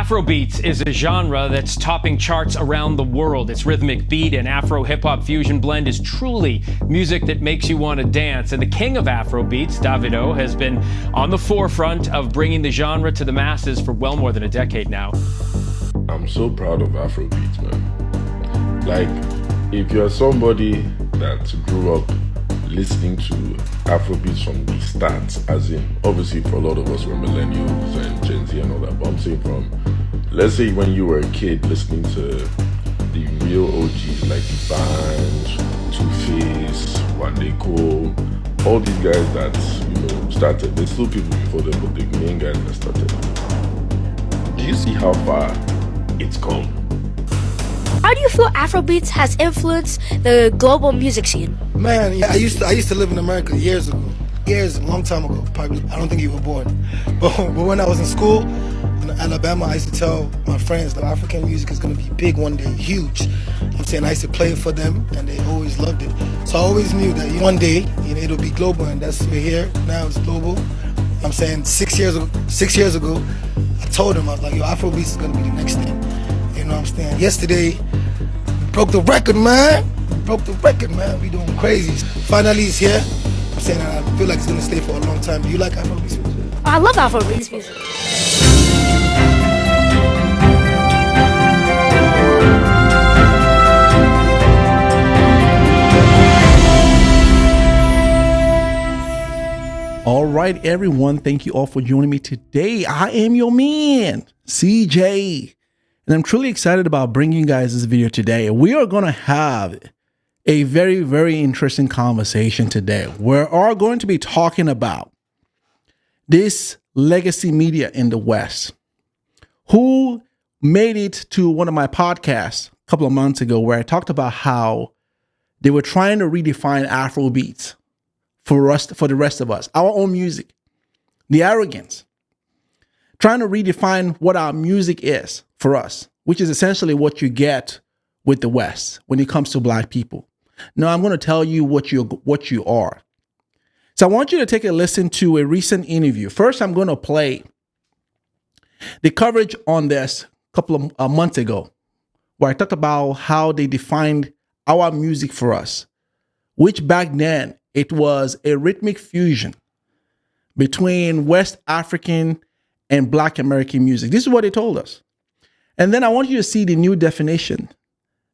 Afrobeats is a genre that's topping charts around the world. Its rhythmic beat and Afro-hip-hop fusion blend is truly music that makes you want to dance. And the king of Afrobeats, Davido, has been on the forefront of bringing the genre to the masses for well more than a decade now. I'm so proud of Afrobeats, man. Like, if you're somebody that grew up listening to Afrobeats from the start, as in, obviously for a lot of us we're millennials and Gen Z and all that, but I'm saying from, let's say when you were a kid listening to the real OGs like the Band, Two-Face, Wandeko, all these guys that, you know, started, there's still people before them, but the main guys that started. Do you see how far it's come? How do you feel Afrobeats has influenced the global music scene? Man, yeah, I used to live in America years ago. A long time ago, probably. I don't think you were born. But when I was in school in Alabama, I used to tell my friends that African music is going to be big one day, huge. I'm saying I used to play it for them, and they always loved it. So I always knew that one day, it'll be global, and that's we're here now. It's global. I'm saying 6 years ago, I told them, I was like, yo, Afrobeats is going to be the next thing. You know what I'm saying? Yesterday, broke the record, man. We doing crazy. Finally, it's here. I'm saying I feel like it's gonna stay for a long time. Do you like Afrobeats music? I love Afrobeats music. All right, everyone. Thank you all for joining me today. I am your man, CJ. And I'm truly excited about bringing you guys this video today. We are going to have a very, very interesting conversation today. We are going to be talking about this legacy media in the West who made it to one of my podcasts a couple of months ago where I talked about how they were trying to redefine Afrobeats for the rest of us, our own music, the arrogance, trying to redefine what our music is for us, which is essentially what you get with the West when it comes to Black people. Now, I'm going to tell you what you are. So I want you to take a listen to a recent interview. First, I'm going to play the coverage on this a couple of months ago, where I talked about how they defined our music for us, which back then it was a rhythmic fusion between West African and Black American music. This is what they told us. And then I want you to see the new definition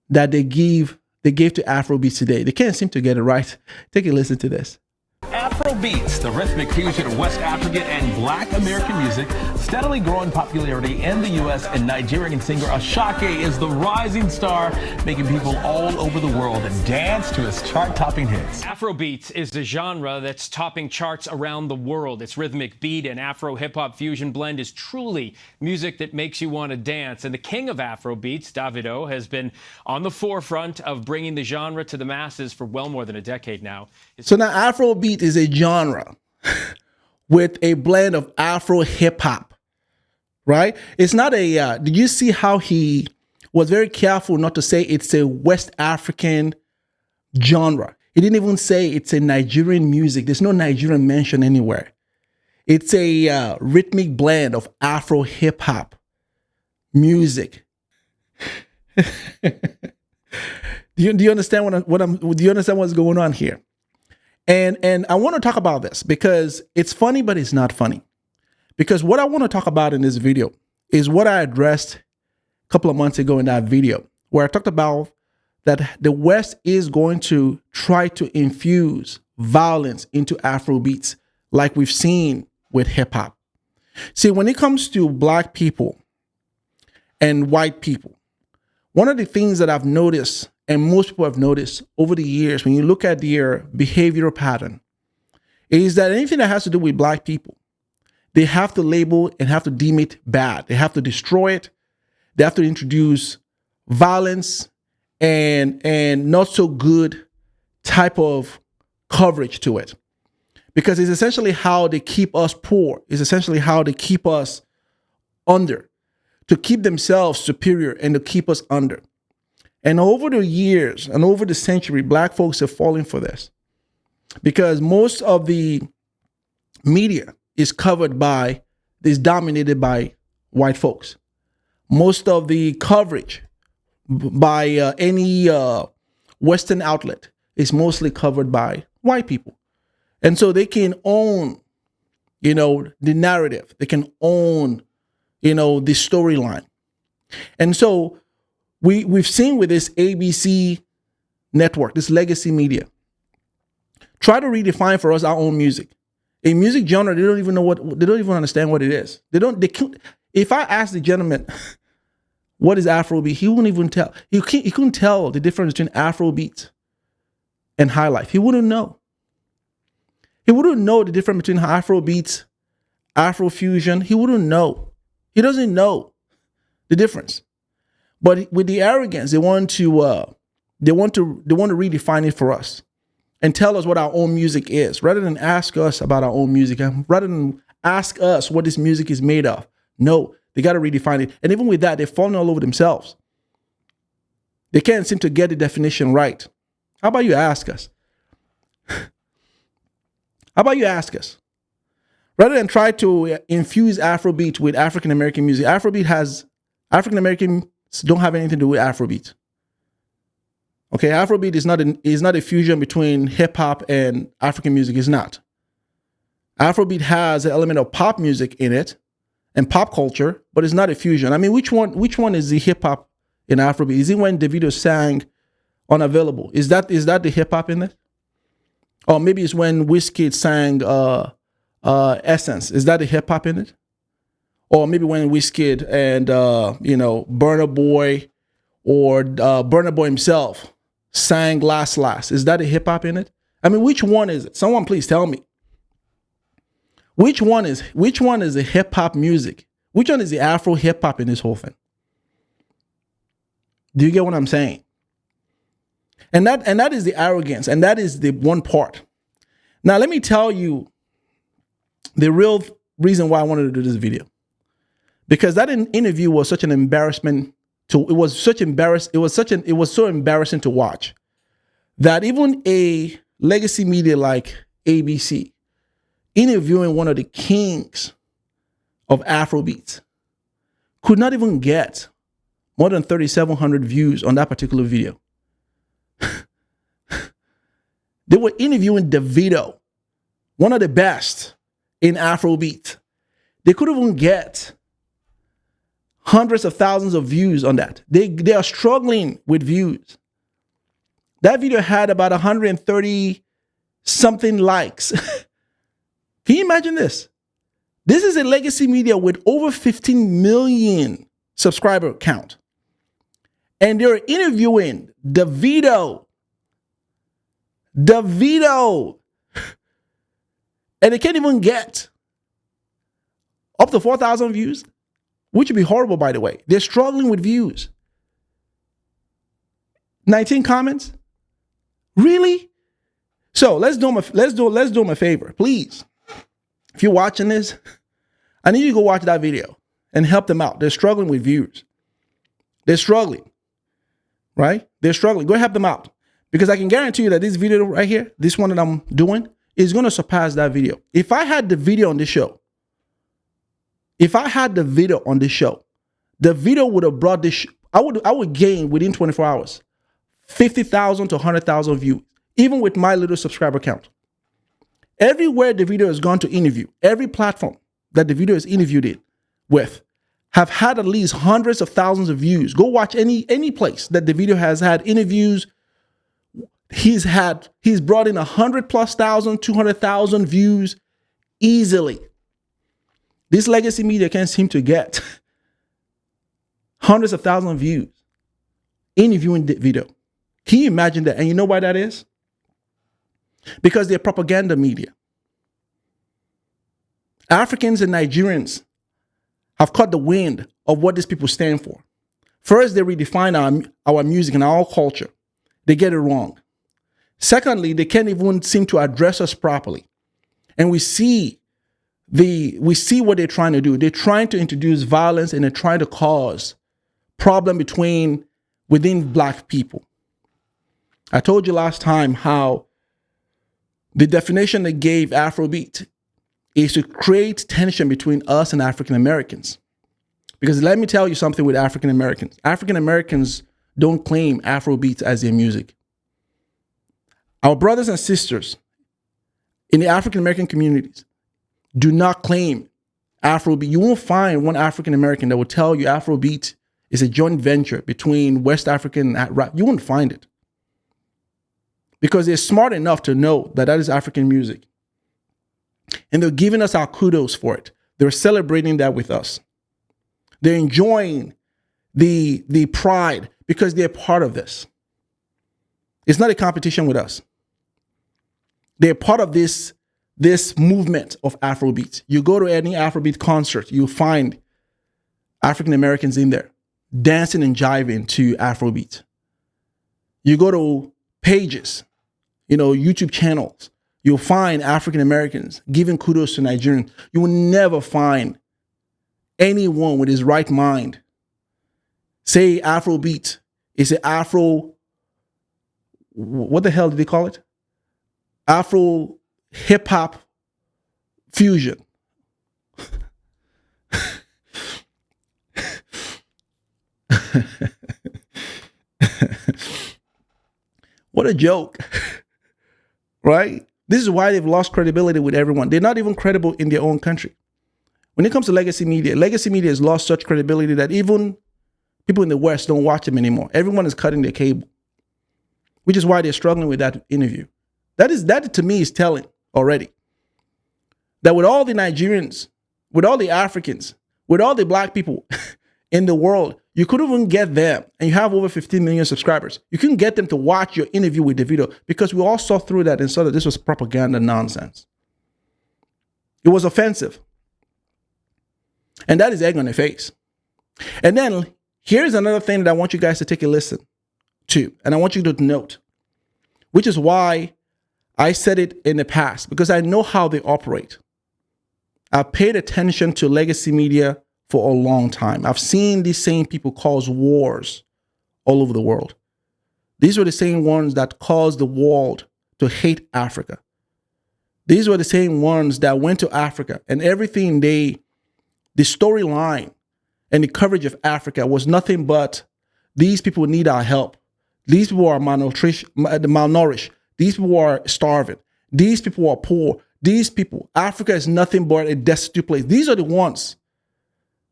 that they gave to Afrobeats today. They can't seem to get it right. Take a listen to this. Afrobeats, the rhythmic fusion of West African and Black American music, steadily growing popularity in the U.S. and Nigerian singer Asake is the rising star, making people all over the world dance to his chart-topping hits. Afrobeats is a genre that's topping charts around the world. Its rhythmic beat and Afro-hip-hop fusion blend is truly music that makes you want to dance. And the king of Afrobeats, Davido, has been on the forefront of bringing the genre to the masses for well more than a decade now. So now Afrobeat is a genre with a blend of Afro hip hop, right? It's not a, did you see how he was very careful not to say it's a West African genre? He didn't even say it's a Nigerian music. There's no Nigerian mention anywhere. It's a rhythmic blend of Afro hip hop music. Do you understand do you understand what's going on here? And I want to talk about this because it's funny, but it's not funny. Because what I want to talk about in this video is what I addressed a couple of months ago in that video, where I talked about that the West is going to try to infuse violence into Afrobeats like we've seen with hip hop. See, when it comes to Black people and white people, one of the things that I've noticed, and most people have noticed over the years, when you look at their behavioral pattern, is that anything that has to do with Black people, they have to label and have to deem it bad. They have to destroy it. They have to introduce violence and not so good type of coverage to it. Because it's essentially how they keep us poor. It's essentially how they keep us under, to keep themselves superior and to keep us under. And over the years and over the century, Black folks have fallen for this because most of the media is dominated by white folks. most of the coverage by any Western outlet is mostly covered by white people. And so they can own, the narrative. They can own, the storyline. And so we've seen with this ABC network, this legacy media, try to redefine for us our own music. A music genre, they don't even understand what it is. If I ask the gentleman, what is Afrobeat? He wouldn't even tell. He couldn't tell the difference between Afrobeat and high life. He wouldn't know. He wouldn't know the difference between Afrobeats, Afrofusion. He wouldn't know. He doesn't know the difference. But with the arrogance, they want to redefine it for us and tell us what our own music is, rather than ask us about our own music, and rather than ask us what this music is made of. No, they got to redefine it. And even with that, they're falling all over themselves. They can't seem to get the definition right. How about you ask us? How about you ask us? Rather than try to infuse Afrobeat with African American music, African Americans don't have anything to do with Afrobeat. Okay, Afrobeat is not a fusion between hip hop and African music. It's not. Afrobeat has an element of pop music in it and pop culture, but it's not a fusion. I mean, which one is the hip hop in Afrobeat? Is it when Davido sang Unavailable? Is that the hip hop in it? Or maybe it's when Wizkid sang Essence. Is that the hip hop in it? Or maybe when Wizkid and Burna Boy or Burna Boy himself sang Last Last. Is that a hip hop in it? I mean, which one is it? Someone please tell me. Which one is the hip hop music? Which one is the Afro hip hop in this whole thing? Do you get what I'm saying? And that is the arrogance, and that is the one part. Now let me tell you the real reason why I wanted to do this video. Because that interview was such an embarrassment it was so embarrassing to watch that even a legacy media like ABC interviewing one of the kings of Afrobeats could not even get more than 3,700 views on that particular video. They were interviewing Davido, one of the best in Afrobeat. They couldn't even get hundreds of thousands of views on that. They are struggling with views. That video had about 130 something likes. Can you imagine this? This is a legacy media with over 15 million subscriber count. And they're interviewing Davido. And they can't even get up to 4,000 views, which would be horrible, by the way. They're struggling with views. 19 comments? Really? So let's do them a favor, please. If you're watching this, I need you to go watch that video and help them out. They're struggling with views. They're struggling, right? They're struggling. Go help them out. Because I can guarantee you that this video right here, this one that I'm doing, is going to surpass that video. If I had the video on this show, the video would have brought this, I would gain within 24 hours, 50,000 to 100,000 views, even with my little subscriber count. Everywhere the video has gone to interview, every platform that the video is interviewed in with, have had at least hundreds of thousands of views. Go watch any place that the video has had interviews. He's brought in 100,000+, 200,000 views easily. This legacy media can't seem to get hundreds of thousands of views interviewing the video. Can you imagine that? And you know why that is? Because they're propaganda media. Africans and Nigerians have caught the wind of what these people stand for. First, they redefine our music and our culture. They get it wrong. Secondly, they can't even seem to address us properly. And we see what they're trying to do. They're trying to introduce violence, and they're trying to cause problem within Black people. I told you last time how the definition they gave Afrobeat is to create tension between us and African Americans. Because let me tell you something with African Americans. African Americans don't claim Afrobeats as their music. Our brothers and sisters in the African American communities do not claim Afrobeat. You won't find one African American that will tell you Afrobeat is a joint venture between West African and rap. You won't find it. Because they're smart enough to know that that is African music. And they're giving us our kudos for it. They're celebrating that with us. They're enjoying the pride because they're part of this. It's not a competition with us. They're part of this movement of Afrobeat. You go to any Afrobeat concert, you'll find African Americans in there dancing and jiving to Afrobeat. You go to pages, YouTube channels, you'll find African Americans giving kudos to Nigerians. You will never find anyone with his right mind say Afrobeat is an what the hell did they call it? Afro hip hop fusion. What a joke, right? This is why they've lost credibility with everyone. They're not even credible in their own country. When it comes to legacy media has lost such credibility that even people in the West don't watch them anymore. Everyone is cutting their cable, which is why they're struggling with that interview. That to me is telling already that with all the Nigerians, with all the Africans, with all the black people in the world, you couldn't even get them, and you have over 15 million subscribers. You couldn't get them to watch your interview with Davido because we all saw through that and saw that this was propaganda nonsense. It was offensive. And that is egg on the face. And then here's another thing that I want you guys to take a listen to, and I want you to note, which is why I said it in the past, because I know how they operate. I've paid attention to legacy media for a long time. I've seen these same people cause wars all over the world. These were the same ones that caused the world to hate Africa. These were the same ones that went to Africa and everything the storyline and the coverage of Africa was nothing but these people need our help. These people are malnourished. These people are starving. These people are poor. These people, Africa is nothing but a destitute place. These are the ones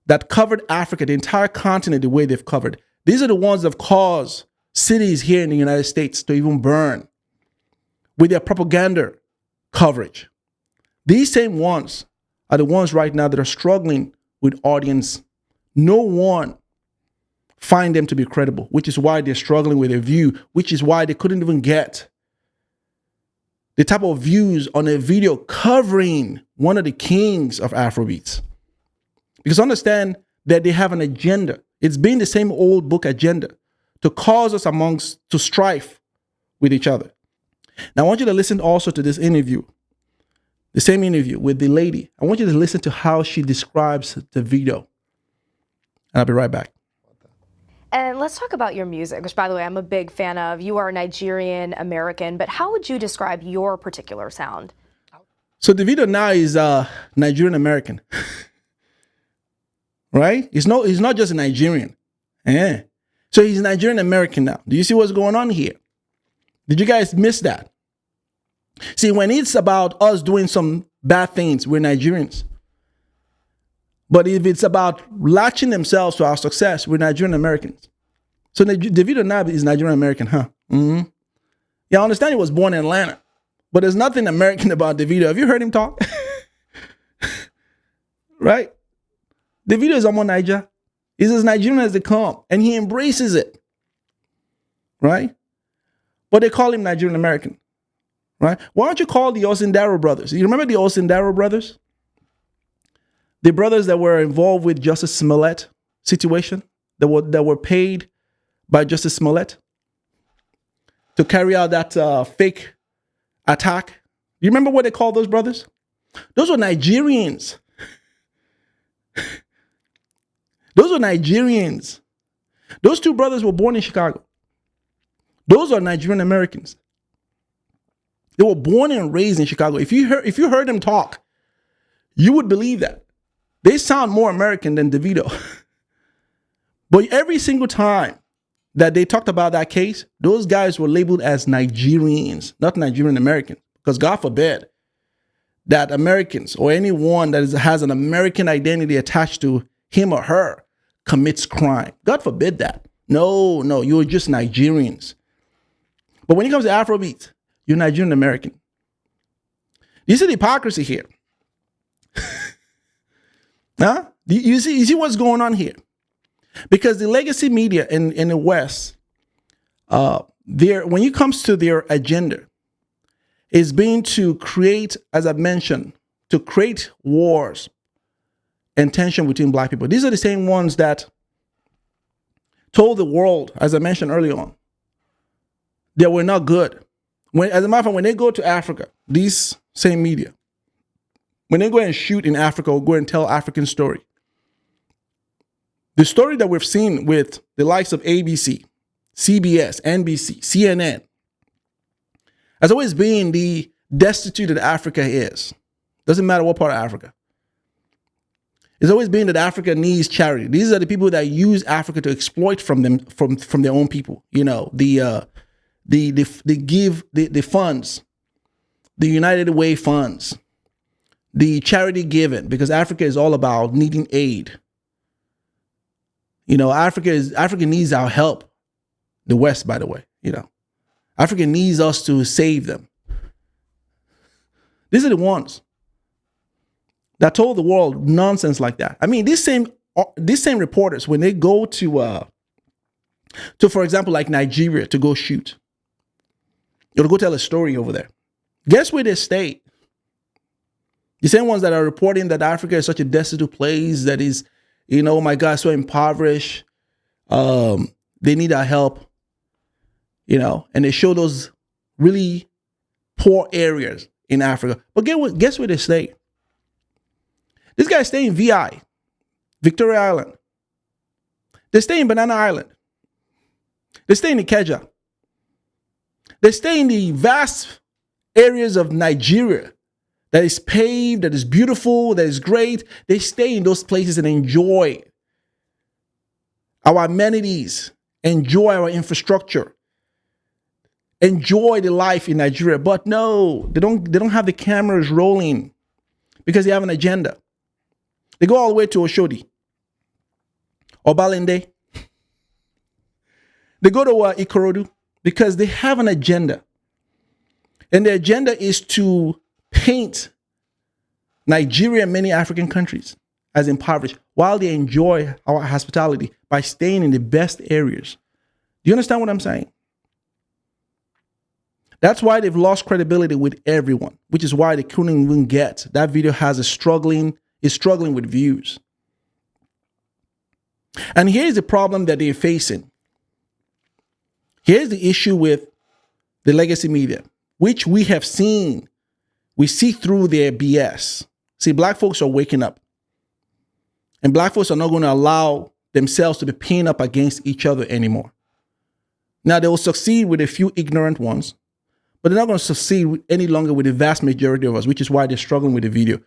that covered Africa, the entire continent, the way they've covered. These are the ones that have caused cities here in the United States to even burn with their propaganda coverage. These same ones are the ones right now that are struggling with audience. No one find them to be credible, which is why they're struggling with their view, which is why they couldn't even get the type of views on a video covering one of the kings of Afrobeats. Because understand that they have an agenda. It's been the same old book agenda to cause us to strife with each other. Now I want you to listen also to this interview, the same interview with the lady. I want you to listen to how she describes Davido. And I'll be right back. And let's talk about your music, which, by the way, I'm a big fan of. You are Nigerian American, but how would you describe your particular sound? So Davido now is Nigerian American, right? He's not just a Nigerian. Yeah. So he's Nigerian American now. Do you see what's going on here? Did you guys miss that? See, when it's about us doing some bad things, we're Nigerians. But if it's about latching themselves to our success, we're Nigerian Americans. So Davido now is Nigerian American, huh? Mm-hmm. Yeah, I understand he was born in Atlanta, but there's nothing American about Davido. Have you heard him talk? Right? Davido is Omo Niger. He's as Nigerian as they come, and he embraces it. Right? But they call him Nigerian American. Right? Why don't you call the Osindaro brothers? You remember the Osindaro brothers? The brothers that were involved with Justice Smollett situation, that were paid by Justice Smollett to carry out that fake attack. You remember what they called those brothers? Those were Nigerians. Those were Nigerians. Those two brothers were born in Chicago. Those are Nigerian Americans. They were born and raised in Chicago. If you heard them talk, you would believe that. They sound more American than Davido. But every single time that they talked about that case, those guys were labeled as Nigerians, not Nigerian Americans. Because God forbid that Americans or anyone that has an American identity attached to him or her commits crime. God forbid that. No, you're just Nigerians. But when it comes to Afrobeats, you're Nigerian American. You see the hypocrisy here. Huh? You see what's going on here? Because the legacy media in the West, when it comes to their agenda, is being to create, as I mentioned, to create wars and tension between black people. These are the same ones that told the world, as I mentioned earlier on, that we're not good. As a matter of fact, when they go to Africa, these same media, when they go and shoot in Africa or go and tell African story, the story that we've seen with the likes of ABC, CBS, NBC, CNN, has always been the destitute that Africa is. Doesn't matter what part of Africa. It's always been that Africa needs charity. These are the people that use Africa to exploit from them, from their own people. You know, they give the funds, the United Way funds, the charity given, because Africa is all about needing aid. You know, Africa needs our help. The West, by the way, you know, Africa needs us to save them. These are the ones that told the world nonsense like that. I mean, these same reporters, when they go to for example, like Nigeria, to go shoot, or to go tell a story over there, guess where they stay? The same ones that are reporting that Africa is such a destitute place, that is, you know, oh my God, so impoverished. They need our help, you know, and they show those really poor areas in Africa. But guess where they stay? These guys stay in VI, Victoria Island. They stay in Banana Island. They stay in Ikeja. They stay in the vast areas of Nigeria that is paved, that is beautiful, that is great. They stay in those places and enjoy our amenities, enjoy our infrastructure, enjoy the life in Nigeria. But no, they don't have the cameras rolling because they have an agenda. They go all the way to Oshodi or Balende. They go to Ikorodu because they have an agenda. And the agenda is to paint Nigeria and many African countries as impoverished while they enjoy our hospitality by staying in the best areas. Do you understand what I'm saying? That's why they've lost credibility with everyone, which is why they couldn't even get. That video is struggling with views. And here's the problem that they're facing. Here's the issue with the legacy media, which we have seen. We see through their BS. See, black folks are waking up. And black folks are not going to allow themselves to be pinned up against each other anymore. Now, they will succeed with a few ignorant ones, but they're not going to succeed any longer with the vast majority of us, which is why they're struggling with the video.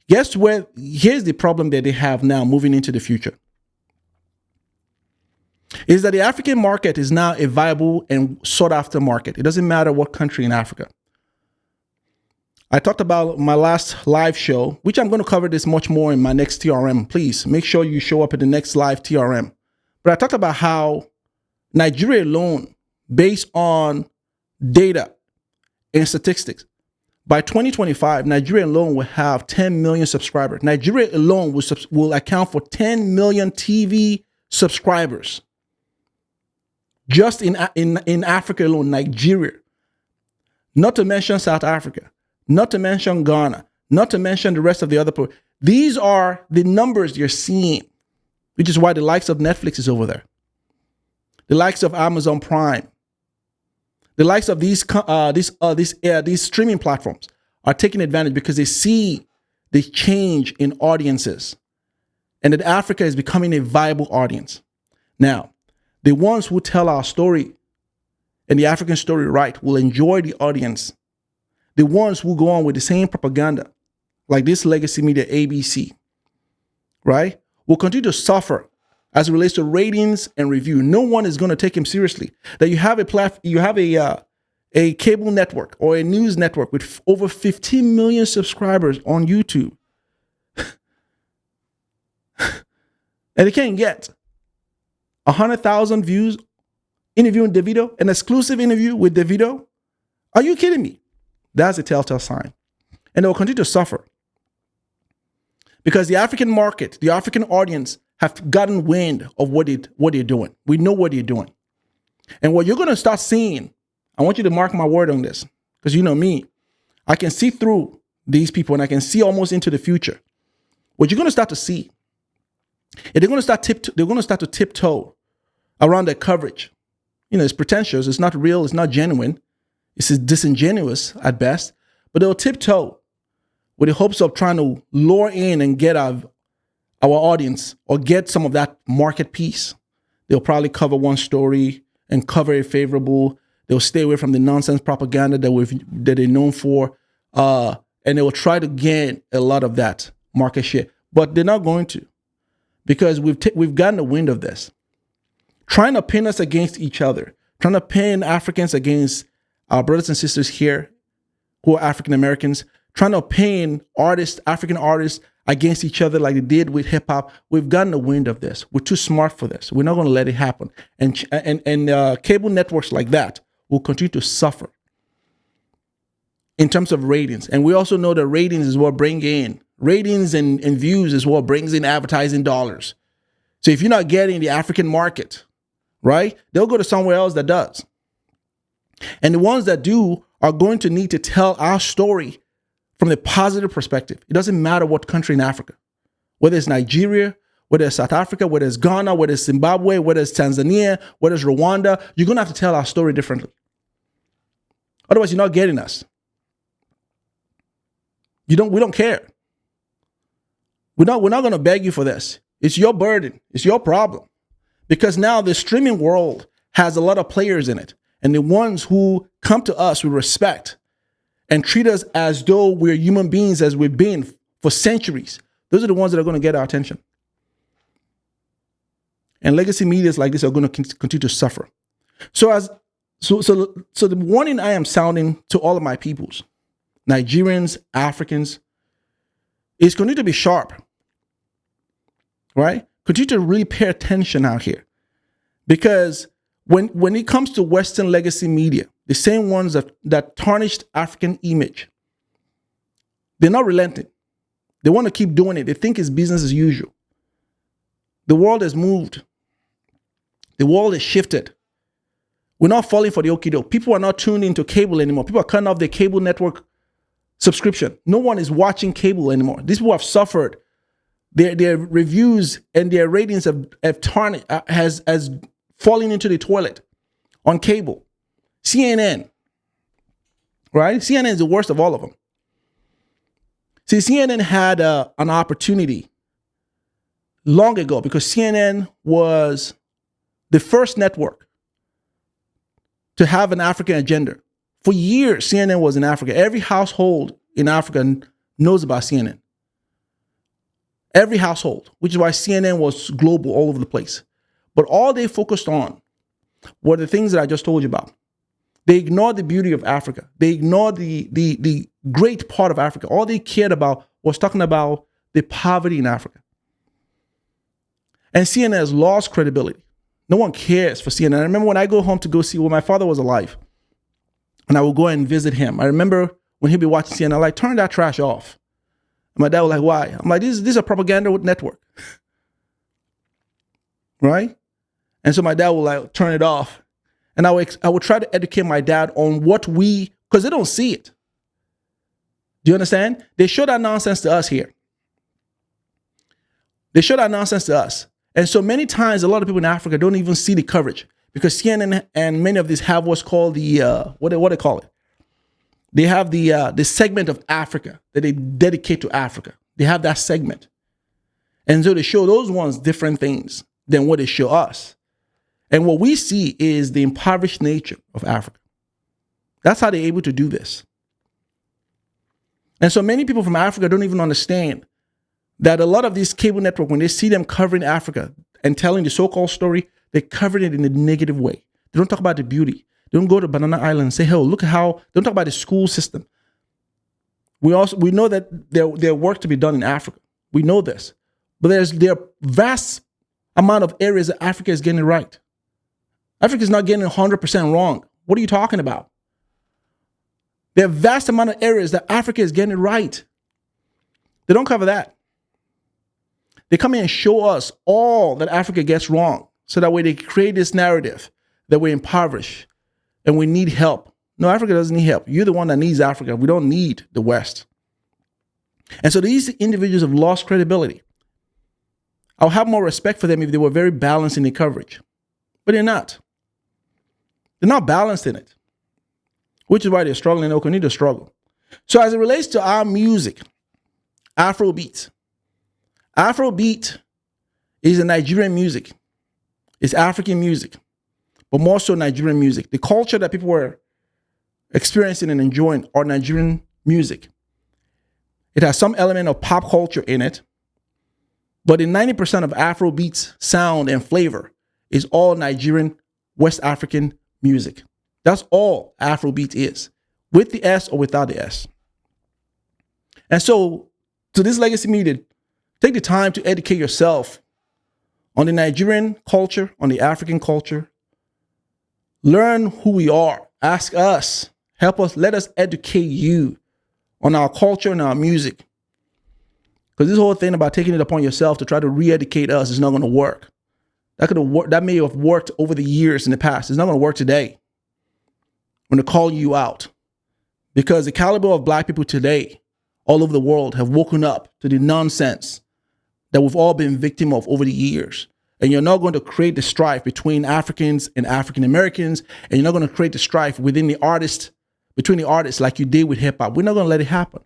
Guess where? Here's the problem that they have now moving into the future. Is that the African market is now a viable and sought after market. It doesn't matter what country in Africa. I talked about my last live show, which I'm going to cover this much more in my next TRM. Please make sure you show up at the next live TRM. But I talked about how Nigeria alone, based on data and statistics, by 2025, Nigeria alone will have 10 million subscribers. Nigeria alone will account for 10 million TV subscribers. Just in Africa alone, Nigeria. Not to mention South Africa. Not to mention Ghana. Not to mention the rest of the other people. These are the numbers you're seeing, which is why the likes of Netflix is over there. The likes of Amazon Prime. The likes of these streaming platforms are taking advantage because they see the change in audiences and that Africa is becoming a viable audience. Now, the ones who tell our story and the African story right will enjoy the audience. The ones who go on with the same propaganda, like this legacy media ABC, right, will continue to suffer as it relates to ratings and review. No one is going to take him seriously. That you have a cable network or a news network with over 15 million subscribers on YouTube. And they can't get 100,000 views interviewing Davido, an exclusive interview with Davido. Are you kidding me? That's a telltale sign. And they will continue to suffer. Because the African market, the African audience have gotten wind of what they're doing. We know what they're doing. And what you're going to start seeing, I want you to mark my word on this, because you know me, I can see through these people and I can see almost into the future. What you're going to start to see, and they're going to start to tiptoe around their coverage. You know, it's pretentious, it's not real, it's not genuine, it's disingenuous at best, but they'll tiptoe with the hopes of trying to lure in and get our audience or get some of that market piece. They'll probably cover one story and cover it favorable. They'll stay away from the nonsense propaganda that they're known for, and they will try to gain a lot of that market share. But they're not going to, because we've gotten a wind of this. Trying to pin us against each other, trying to pin Africans against our brothers and sisters here who are African Americans, trying to pin African artists against each other like they did with hip hop. We've gotten a wind of this. We're too smart for this. We're not going to let it happen. And cable networks like that will continue to suffer in terms of ratings. And we also know that ratings is what brings in ratings and views is what brings in advertising dollars. So if you're not getting the African market, right, they'll go to somewhere else that does. And the ones that do are going to need to tell our story from the positive perspective. It doesn't matter what country in Africa, whether it's Nigeria, whether it's South Africa, whether it's Ghana, whether it's Zimbabwe, whether it's Tanzania, whether it's Rwanda, you're going to have to tell our story differently. Otherwise, you're not getting us. We don't care. We're not going to beg you for this. It's your burden. It's your problem. Because now the streaming world has a lot of players in it. And the ones who come to us with respect and treat us as though we're human beings as we've been for centuries, those are the ones that are going to get our attention. And legacy medias like this are going to continue to suffer. So the warning I am sounding to all of my peoples, Nigerians, Africans, is continue to be sharp. Right? Continue to really pay attention out here. Because when it comes to Western legacy media, the same ones that tarnished African image, they're not relenting. They want to keep doing it. They think it's business as usual. The world has moved. The world has shifted. We're not falling for the okie doke. People are not tuned into cable anymore. People are cutting off their cable network subscription. No one is watching cable anymore. These people have suffered. Their reviews and their ratings have tarnished, has fallen into the toilet on cable. CNN, right? CNN is the worst of all of them. See, CNN had an opportunity long ago because CNN was the first network to have an African agenda. For years, CNN was in Africa. Every household in Africa knows about CNN. Every household, which is why CNN was global all over the place. But all they focused on were the things that I just told you about. They ignored the beauty of Africa. They ignored the great part of Africa. All they cared about was talking about the poverty in Africa. And CNN has lost credibility. No one cares for CNN. I remember when I go home to go see, when my father was alive, and I would go and visit him. I remember when he'd be watching CNN, I'm like, turn that trash off. And my dad was like, why? I'm like, this is a propaganda network. Right? And so my dad would like turn it off. And I would try to educate my dad on because they don't see it. Do you understand? They show that nonsense to us here. They show that nonsense to us. And so many times, a lot of people in Africa don't even see the coverage because CNN and many of these have what's called the, what they call it? They have the segment of Africa that they dedicate to Africa. They have that segment. And so they show those ones different things than what they show us. And what we see is the impoverished nature of Africa. That's how they're able to do this. And so many people from Africa don't even understand that a lot of these cable networks, when they see them covering Africa, and telling the so-called story, they covered it in a negative way. They don't talk about the beauty. They don't go to Banana Island and say, "Hey, look at how." They don't talk about the school system. We know that there work to be done in Africa. We know this, but there are vast amount of areas that Africa is getting it right. Africa is not getting 100% wrong. What are you talking about? There are vast amount of areas that Africa is getting it right. They don't cover that. They come in and show us all that Africa gets wrong, so that way they create this narrative that we're impoverished and we need help. No, Africa doesn't need help. You're the one that needs Africa. We don't need the West. And so these individuals have lost credibility. I'll have more respect for them if they were very balanced in their coverage. But they're not. They're not balanced in it, which is why they're struggling. They'll continue to struggle. So as it relates to our music, Afrobeat. Afrobeat is a Nigerian music. It's African music, but more so Nigerian music. The culture that people were experiencing and enjoying are Nigerian music. It has some element of pop culture in it, but in 90% of Afrobeat's sound and flavor is all Nigerian, West African music. That's all Afrobeat is, with the S or without the S. And so, to this legacy media, take the time to educate yourself on the Nigerian culture, on the African culture. Learn who we are. Ask us. Help us. Let us educate you on our culture and our music. Because this whole thing about taking it upon yourself to try to re-educate us is not going to work. That may have worked over the years in the past. It's not going to work today. I'm going to call you out. Because the caliber of black people today, all over the world, have woken up to the nonsense that we've all been victim of over the years. And you're not going to create the strife between Africans and African Americans, and you're not going to create the strife within the artists, between the artists like you did with hip hop. We're not going to let it happen.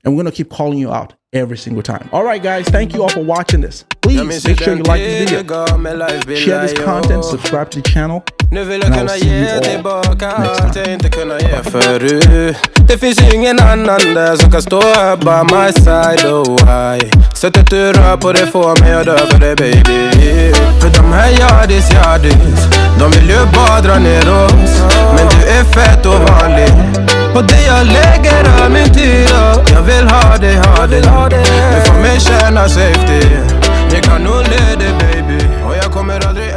And we're going to keep calling you out every single time. All right, guys, thank you all for watching this. Please make sure you like this video, share this content, subscribe to the channel, and I'll see you all next time. Det finns ingen annan där som kan stå här by my side, oh why. Sättet du rör på det får mig att dö för dig, baby. För de här yardis, de vill ju bara dra ner oss. Men du är fett och vanlig, och det jag lägger all min tid och jag vill ha det. Du får mig känna safety. Det kan nog leda, baby, och jag kommer aldrig